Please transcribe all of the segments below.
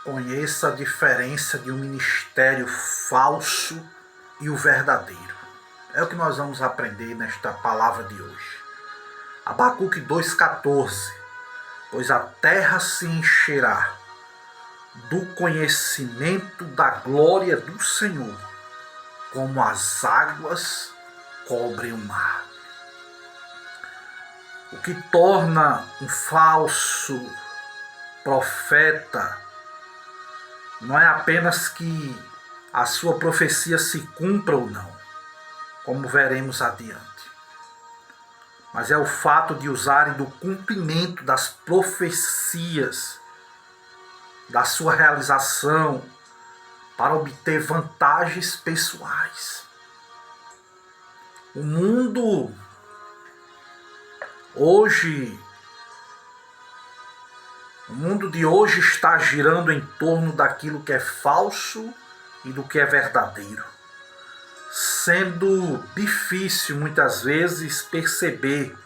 Conheça a diferença de um ministério falso e o verdadeiro. É o que nós vamos aprender nesta palavra de hoje. Abacuque 2,14. Pois a terra se encherá do conhecimento da glória do Senhor, como as águas cobrem o mar. O que torna um falso profeta não é apenas que a sua profecia se cumpra ou não, como veremos adiante, mas é o fato de usarem do cumprimento das profecias, da sua realização, para obter vantagens pessoais. O mundo de hoje está girando em torno daquilo que é falso e do que é verdadeiro, sendo difícil muitas vezes perceber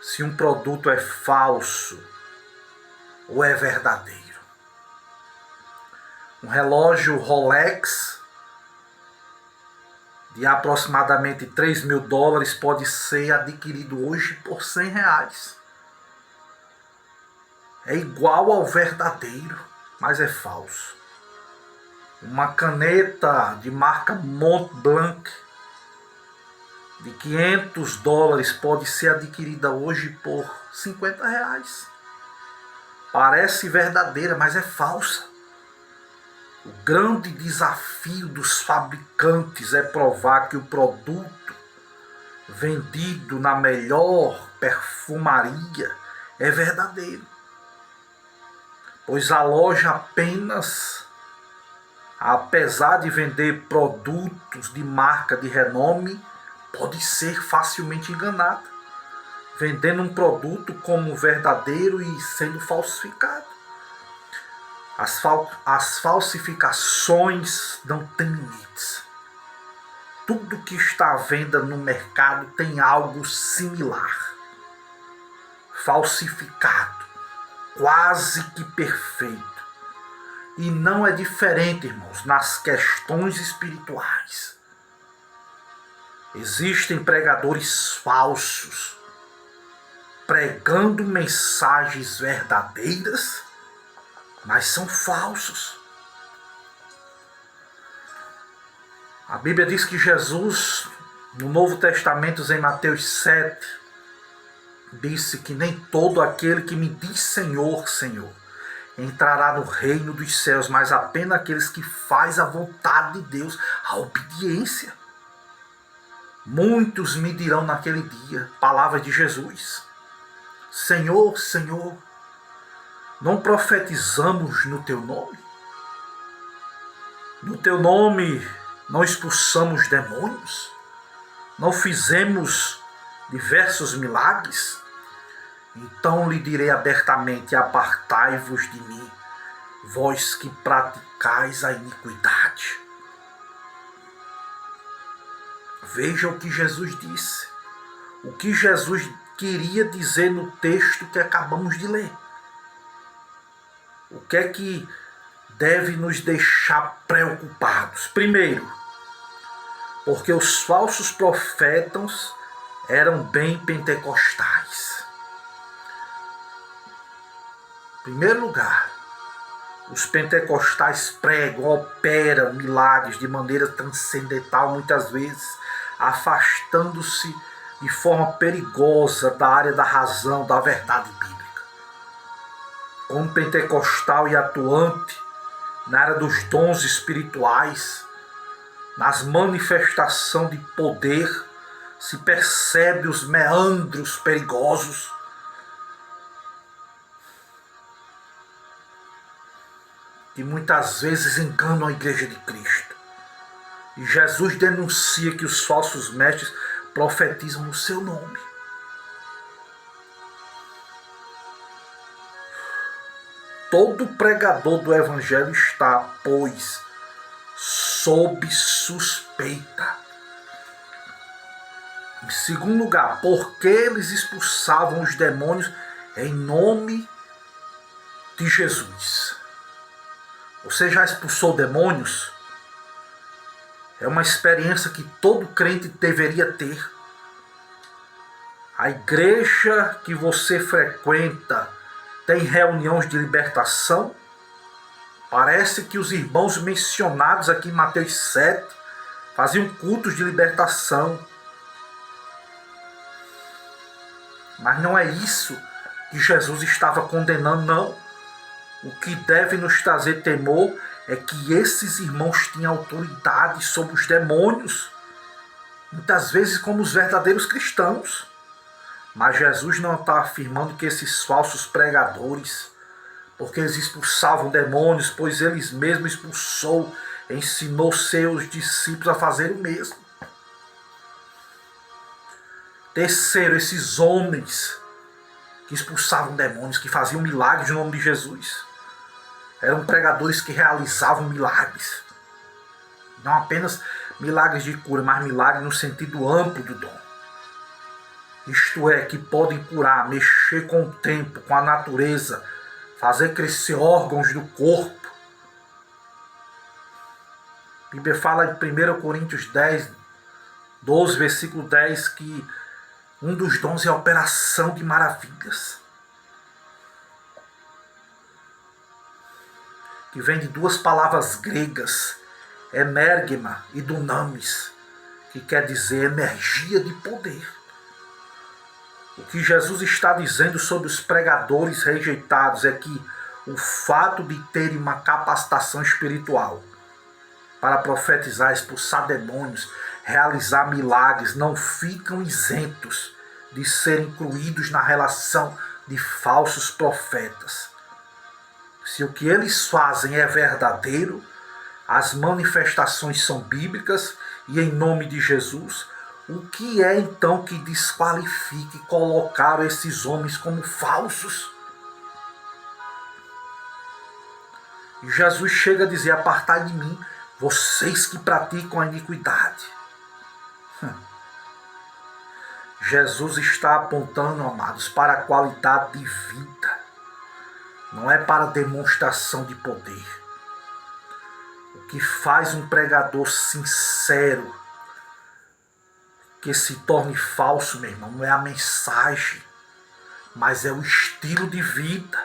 se um produto é falso ou é verdadeiro. Um relógio Rolex de aproximadamente $3.000 pode ser adquirido hoje por R$100. É igual ao verdadeiro, mas é falso. Uma caneta de marca Montblanc de $500 pode ser adquirida hoje por R$50. Parece verdadeira, mas é falsa. O grande desafio dos fabricantes é provar que o produto vendido na melhor perfumaria é verdadeiro. Pois a loja apesar de vender produtos de marca de renome, pode ser facilmente enganada, vendendo um produto como verdadeiro e sendo falsificado. As falsificações não têm limites. Tudo que está à venda no mercado tem algo similar, falsificado, quase que perfeito. E não é diferente, irmãos, nas questões espirituais. Existem pregadores falsos, pregando mensagens verdadeiras, mas são falsos. A Bíblia diz que Jesus, no Novo Testamento, em Mateus 7, disse que nem todo aquele que me diz Senhor, Senhor, entrará no reino dos céus, mas apenas aqueles que fazem a vontade de Deus, a obediência. Muitos me dirão naquele dia, palavras de Jesus: Senhor, Senhor, não profetizamos no teu nome? No teu nome não expulsamos demônios? Não fizemos diversos milagres? Então lhe direi abertamente: apartai-vos de mim, vós que praticais a iniquidade. Veja o que Jesus disse, o que Jesus queria dizer no texto que acabamos de ler. O que é que deve nos deixar preocupados? Primeiro, porque os falsos profetas eram bem pentecostais. Em primeiro lugar, os pentecostais pregam, operam milagres de maneira transcendental, muitas vezes afastando-se de forma perigosa da área da razão, da verdade bíblica. Como pentecostal e atuante na área dos dons espirituais, nas manifestações de poder, se percebe os meandros perigosos que muitas vezes enganam a igreja de Cristo. E Jesus denuncia que os falsos mestres profetizam no seu nome. Todo pregador do evangelho está, pois, sob suspeita. Em segundo lugar, porque eles expulsavam os demônios em nome de Jesus. Você já expulsou demônios? É uma experiência que todo crente deveria ter. A igreja que você frequenta tem reuniões de libertação? Parece que os irmãos mencionados aqui em Mateus 7 faziam cultos de libertação. Mas não é isso que Jesus estava condenando, não. O que deve nos trazer temor é que esses irmãos tinham autoridade sobre os demônios, muitas vezes como os verdadeiros cristãos. Mas Jesus não está afirmando que esses falsos pregadores, porque eles expulsavam demônios, pois eles mesmos expulsou, ensinou seus discípulos a fazer o mesmo. Terceiro, esses homens que expulsavam demônios, que faziam milagres no nome de Jesus, eram pregadores que realizavam milagres. Não apenas milagres de cura, mas milagres no sentido amplo do dom. Isto é, que podem curar, mexer com o tempo, com a natureza, fazer crescer órgãos do corpo. A Bíblia fala em 1 Coríntios 12, versículo 10, que um dos dons é a operação de maravilhas, que vem de duas palavras gregas, energema e dunamis, que quer dizer energia de poder. O que Jesus está dizendo sobre os pregadores rejeitados é que o fato de terem uma capacitação espiritual para profetizar, expulsar demônios, realizar milagres, não ficam isentos de serem incluídos na relação de falsos profetas. Se o que eles fazem é verdadeiro, as manifestações são bíblicas e em nome de Jesus, o que é então que desqualifique colocar esses homens como falsos? E Jesus chega a dizer: apartai de mim, vocês que praticam a iniquidade. Jesus está apontando, amados, para a qualidade de vida. Não é para demonstração de poder. O que faz um pregador sincero que se torne falso, meu irmão, não é a mensagem, mas é o estilo de vida.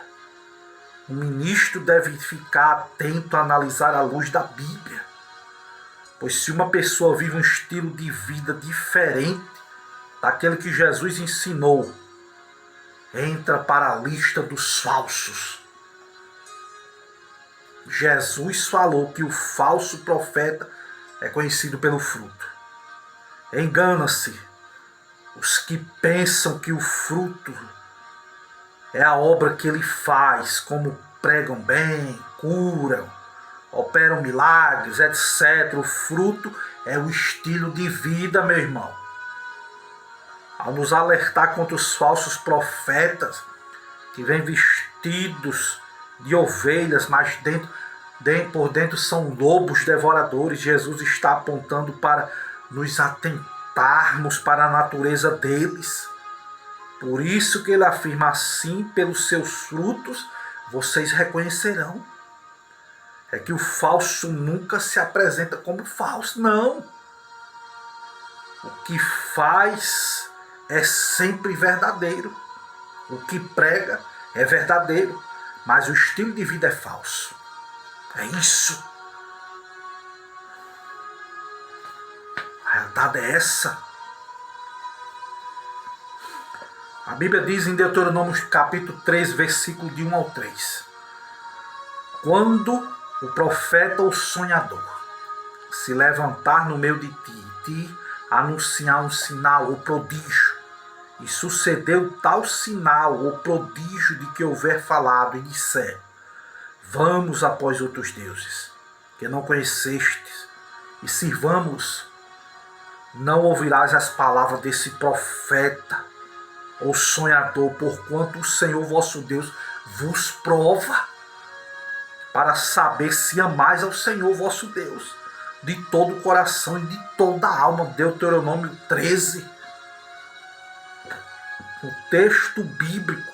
O ministro deve ficar atento a analisar à luz da Bíblia. Pois se uma pessoa vive um estilo de vida diferente daquele que Jesus ensinou, entra para a lista dos falsos. Jesus falou que o falso profeta é conhecido pelo fruto. Engana-se os que pensam que o fruto é a obra que ele faz, como pregam bem, curam, operam milagres, etc. O fruto é o estilo de vida, meu irmão. Ao nos alertar contra os falsos profetas que vêm vestidos de ovelhas, mas por dentro são lobos devoradores, Jesus está apontando para nos atentarmos para a natureza deles. Por isso que ele afirma assim: pelos seus frutos vocês reconhecerão. É que o falso nunca se apresenta como falso, não. O que faz é sempre verdadeiro. O que prega é verdadeiro, mas o estilo de vida é falso. É isso. A realidade é essa. A Bíblia diz em Deuteronômio capítulo 3, versículo de 1 ao 3. Quando o profeta ou sonhador se levantar no meio de ti anunciar um sinal ou prodígio, e sucedeu tal sinal ou prodígio de que houver falado e disser: vamos após outros deuses, que não conhecestes, e sirvamos, não ouvirás as palavras desse profeta ou sonhador, porquanto o Senhor vosso Deus vos prova, para saber se amais ao Senhor vosso Deus de todo o coração e de toda a alma. Deuteronômio 13. O texto bíblico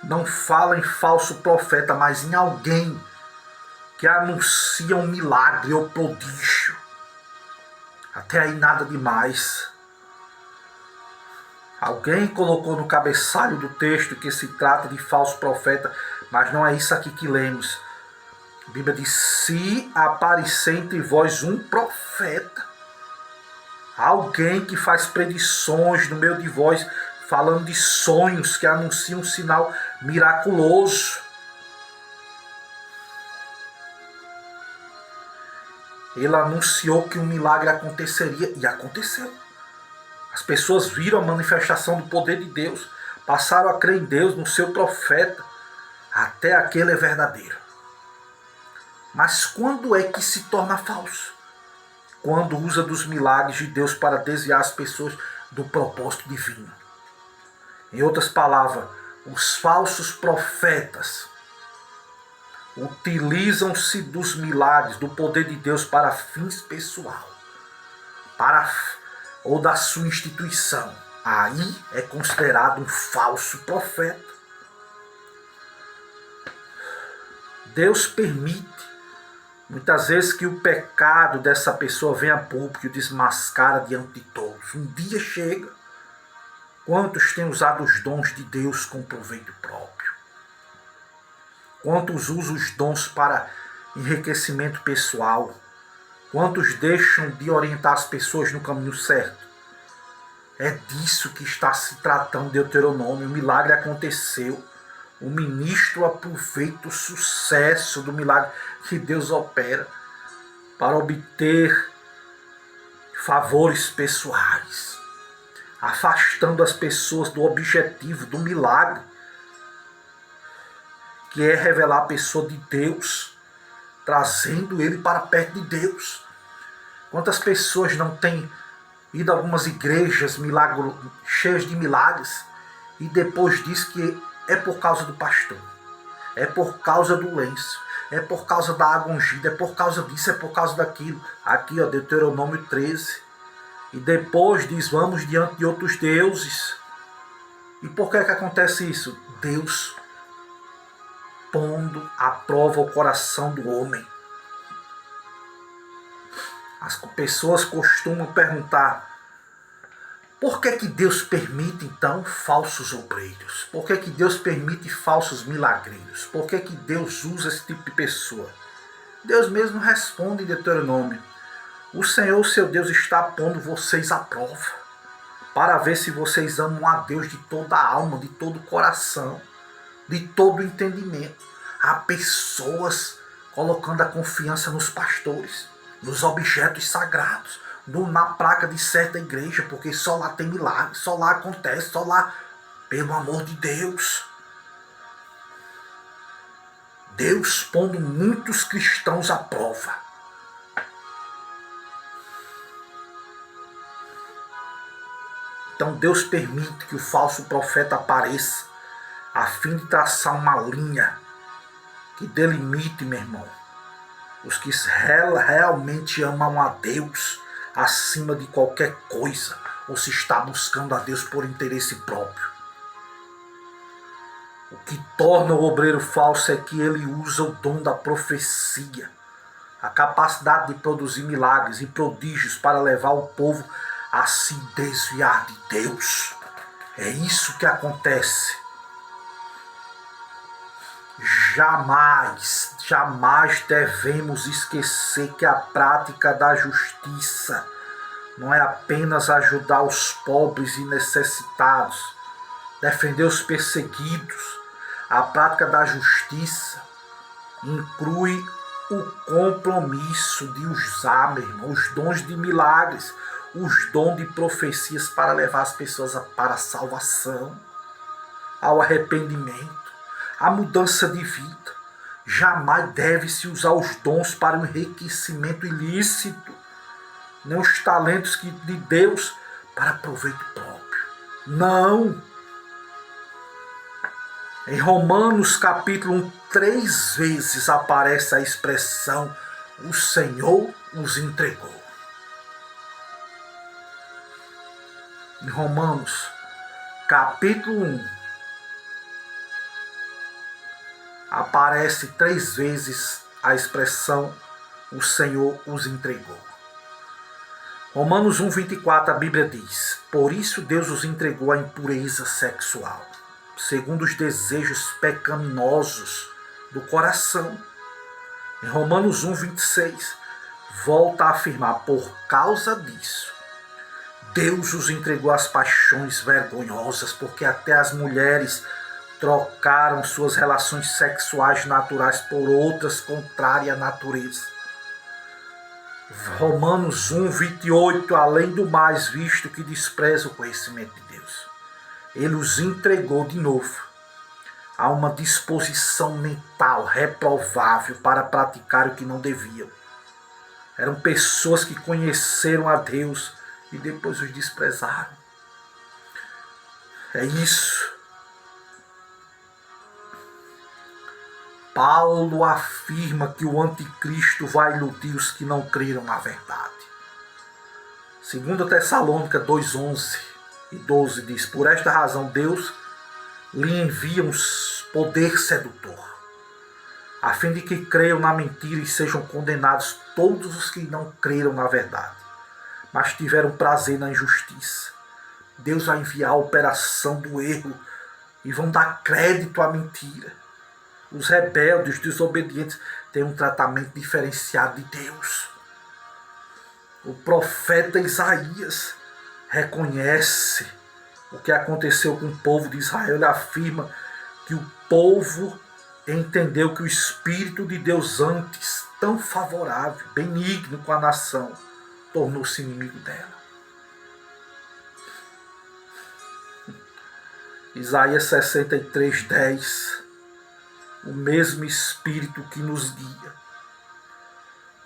não fala em falso profeta, mas em alguém que anunciam milagre ou prodígio. Até aí nada demais. Alguém colocou no cabeçalho do texto que se trata de falso profeta, mas não é isso aqui que lemos. A Bíblia diz: se aparecer entre vós um profeta, alguém que faz predições no meio de vós, falando de sonhos que anunciam um sinal miraculoso. Ele anunciou que um milagre aconteceria e aconteceu. As pessoas viram a manifestação do poder de Deus, passaram a crer em Deus, no seu profeta. Até aquele é verdadeiro. Mas quando é que se torna falso? Quando usa dos milagres de Deus para desviar as pessoas do propósito divino. Em outras palavras, os falsos profetas utilizam-se dos milagres, do poder de Deus para fins pessoal, ou da sua instituição. Aí é considerado um falso profeta. Deus permite muitas vezes que o pecado dessa pessoa venha a público e o desmascara diante de todos. Um dia chega, quantos têm usado os dons de Deus com proveito próprio? Quantos usam os dons para enriquecimento pessoal? Quantos deixam de orientar as pessoas no caminho certo? É disso que está se tratando Deuteronômio. O milagre aconteceu. O ministro aproveita o sucesso do milagre que Deus opera para obter favores pessoais, afastando as pessoas do objetivo do milagre, que é revelar a pessoa de Deus, trazendo ele para perto de Deus. Quantas pessoas não têm ido a algumas igrejas cheias de milagres e depois diz que é por causa do pastor, é por causa do lenço, é por causa da água ungida, é por causa disso, é por causa daquilo. Aqui, ó, Deuteronômio 13. E depois diz: vamos diante de outros deuses. E por que acontece isso? Deus pondo à prova o coração do homem. As pessoas costumam perguntar: por que Deus permite então falsos obreiros? Por que Deus permite falsos milagreiros? Por que Deus usa esse tipo de pessoa? Deus mesmo responde em Deuteronômio: o Senhor, seu Deus, está pondo vocês à prova, para ver se vocês amam a Deus de toda a alma, de todo o coração, de todo o entendimento. Há pessoas colocando a confiança nos pastores, nos objetos sagrados, na placa de certa igreja, porque só lá tem milagre, só lá acontece, só lá, pelo amor de Deus. Deus pondo muitos cristãos à prova. Então Deus permite que o falso profeta apareça, a fim de traçar uma linha que delimite, meu irmão, os que realmente amam a Deus acima de qualquer coisa, ou se está buscando a Deus por interesse próprio. O que torna o obreiro falso é que ele usa o dom da profecia, a capacidade de produzir milagres e prodígios para levar o povo a se desviar de Deus. É isso que acontece. Jamais devemos esquecer que a prática da justiça não é apenas ajudar os pobres e necessitados, defender os perseguidos. A prática da justiça inclui o compromisso de usar, meu irmão, os dons de milagres, os dons de profecias para levar as pessoas para a salvação, ao arrependimento, à mudança de vida. Jamais deve-se usar os dons para o enriquecimento ilícito, nem os talentos de Deus para proveito próprio. Não! Em Romanos capítulo 1, 3 vezes aparece a expressão: o Senhor os entregou. Em Romanos capítulo 1, aparece 3 vezes a expressão o Senhor os entregou. Romanos 1:24, a Bíblia diz: por isso Deus os entregou à impureza sexual, segundo os desejos pecaminosos do coração. Em Romanos 1:26, volta a afirmar: por causa disso, Deus os entregou às paixões vergonhosas, porque até as mulheres trocaram suas relações sexuais naturais por outras contrárias à natureza. Romanos 1:28, além do mais, visto que despreza o conhecimento de Deus, ele os entregou de novo a uma disposição mental reprovável para praticar o que não deviam. Eram pessoas que conheceram a Deus e depois os desprezaram. É isso. Paulo afirma que o anticristo vai iludir os que não creram na verdade. 2 Tessalônica 2:11 e 12 diz: por esta razão Deus lhe envia um poder sedutor, a fim de que creiam na mentira e sejam condenados todos os que não creram na verdade, mas tiveram prazer na injustiça. Deus vai enviar a operação do erro e vão dar crédito à mentira. Os rebeldes, os desobedientes têm um tratamento diferenciado de Deus. O profeta Isaías reconhece o que aconteceu com o povo de Israel. Ele afirma que o povo entendeu que o Espírito de Deus, antes tão favorável, benigno com a nação, tornou-se inimigo dela. Isaías 63:10. O mesmo Espírito que nos guia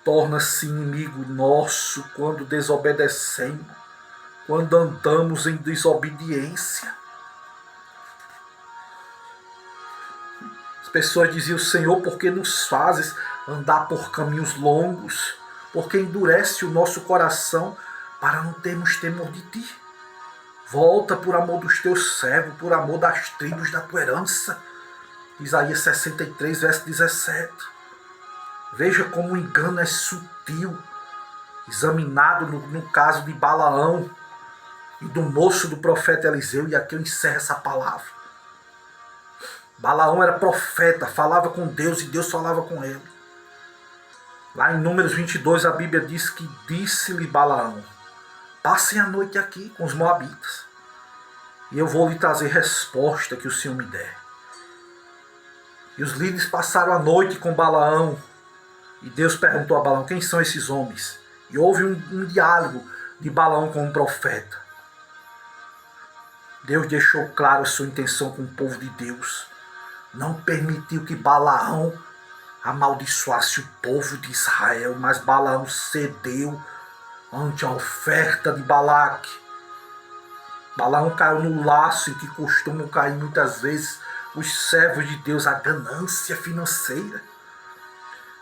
torna-se inimigo nosso quando desobedecemos, quando andamos em desobediência. As pessoas diziam: Senhor, por que nos fazes andar por caminhos longos? Porque endurece o nosso coração para não termos temor de ti. Volta por amor dos teus servos, por amor das tribos da tua herança. Isaías 63, verso 17. Veja como o engano é sutil, examinado no caso de Balaão e do moço do profeta Eliseu, e aqui eu encerro essa palavra. Balaão era profeta, falava com Deus e Deus falava com ele. Lá em Números 22, a Bíblia diz que disse-lhe Balaão: passem a noite aqui com os moabitas, e eu vou lhe trazer resposta que o Senhor me der. E os líderes passaram a noite com Balaão. E Deus perguntou a Balaão: quem são esses homens? E houve um diálogo de Balaão com um profeta. Deus deixou claro a sua intenção com o povo de Deus. Não permitiu que Balaão amaldiçoasse o povo de Israel, mas Balaão cedeu ante a oferta de Balaque. Balaão caiu no laço em que costumam cair muitas vezes os servos de Deus, a ganância financeira.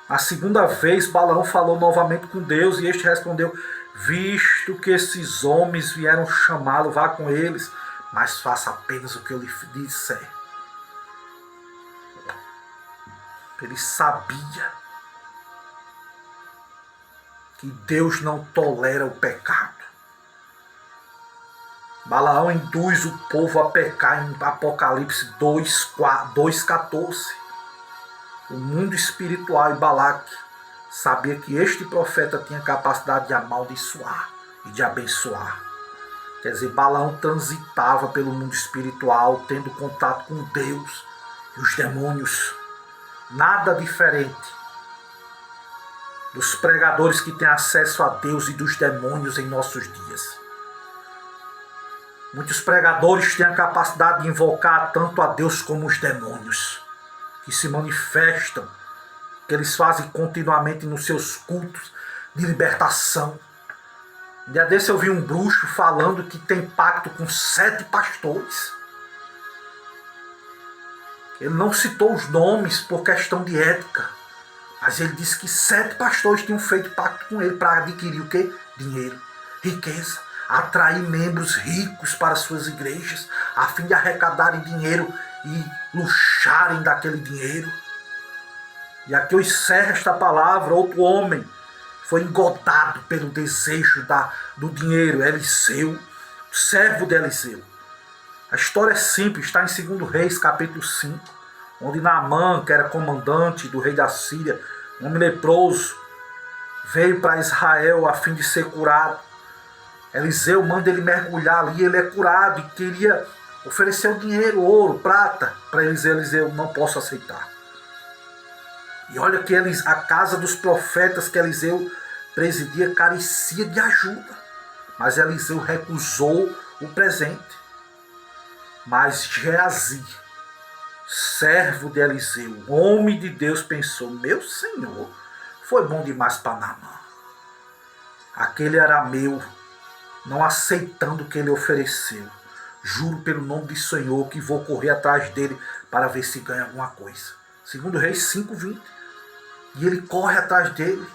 A segunda vez, Balaão falou novamente com Deus e este respondeu: visto que esses homens vieram chamá-lo, vá com eles, mas faça apenas o que eu lhe disser. Ele sabia que Deus não tolera o pecado. Balaão induz o povo a pecar em Apocalipse 2:14. O mundo espiritual e Balaque sabia que este profeta tinha capacidade de amaldiçoar e de abençoar. Quer dizer, Balaão transitava pelo mundo espiritual, tendo contato com Deus e os demônios. Nada diferente dos pregadores que têm acesso a Deus e dos demônios em nossos dias. Muitos pregadores têm a capacidade de invocar tanto a Deus como os demônios, que se manifestam, que eles fazem continuamente nos seus cultos de libertação. Um dia desse eu vi um bruxo falando que tem pacto com 7 pastores. Ele não citou os nomes por questão de ética, mas ele disse que 7 pastores tinham feito pacto com ele para adquirir o quê? Dinheiro, riqueza, atrair membros ricos para suas igrejas, a fim de arrecadarem dinheiro e luxarem daquele dinheiro. E aqui eu encerro esta palavra. Outro homem foi engodado pelo desejo do dinheiro, Eliseu, servo de Eliseu. A história é simples, está em 2 Reis, capítulo 5, onde Naamã, que era comandante do rei da Síria, um homem leproso, veio para Israel a fim de ser curado. Eliseu manda ele mergulhar ali, ele é curado e queria oferecer o dinheiro, ouro, prata, para Eliseu. Eliseu, não posso aceitar. E olha que a casa dos profetas que Eliseu presidia carecia de ajuda. Mas Eliseu recusou o presente. Mas Geazi, servo de Eliseu, homem de Deus, pensou: meu Senhor, foi bom demais para Naamã. Aquele era meu, não aceitando o que ele ofereceu. Juro pelo nome do Senhor que vou correr atrás dele para ver se ganha alguma coisa. 2 Reis 5:20. E ele corre atrás dele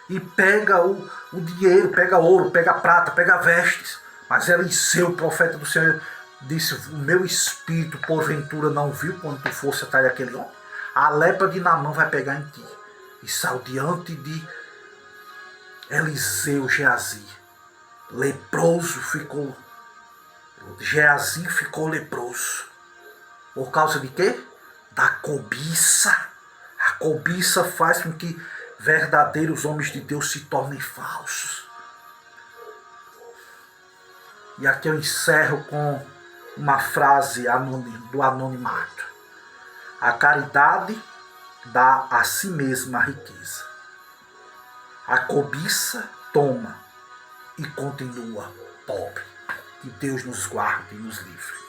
e pega o dinheiro, pega ouro, pega prata, pega vestes. Mas Eliseu, o profeta do Senhor, disse: o meu espírito porventura não viu quando tu fosse atrás daquele homem? A lepra de Naamã vai pegar em ti. E saiu diante de Eliseu, Geazi. Leproso ficou. Geazi ficou leproso. Por causa de quê? Da cobiça. A cobiça faz com que verdadeiros homens de Deus se tornem falsos. E aqui eu encerro com uma frase do anonimato. A caridade dá a si mesma a riqueza. A cobiça toma e continua pobre. Que Deus nos guarde e nos livre.